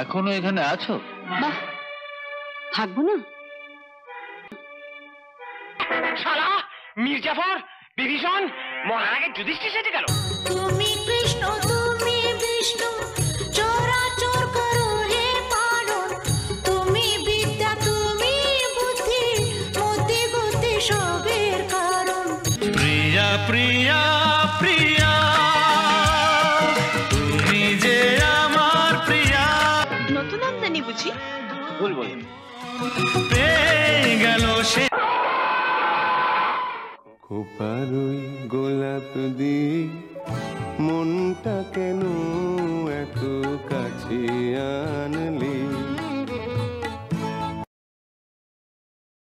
এখনো এখানে আছো? বাহ, থাকবো না? শালা মির্জাফর বিভীষণ মরার আগে যুধিষ্ঠির সেজে গেল। তুমি কৃষ্ণ তুমি বিষ্ণু চরাচর করো হে পালন। তুমি বিদ্যা তুমি বুদ্ধি মতি গতি সবের কারণ। প্রিয়া প্রিয়া প্রিয়া তুমি যে আমার প্রিয়া। নতুন আমদানি বুঝি? ভুল বল। পেয়ে গেল সে খোপারই গোলাপ দি মনটা কেন এত কাছে আনলি।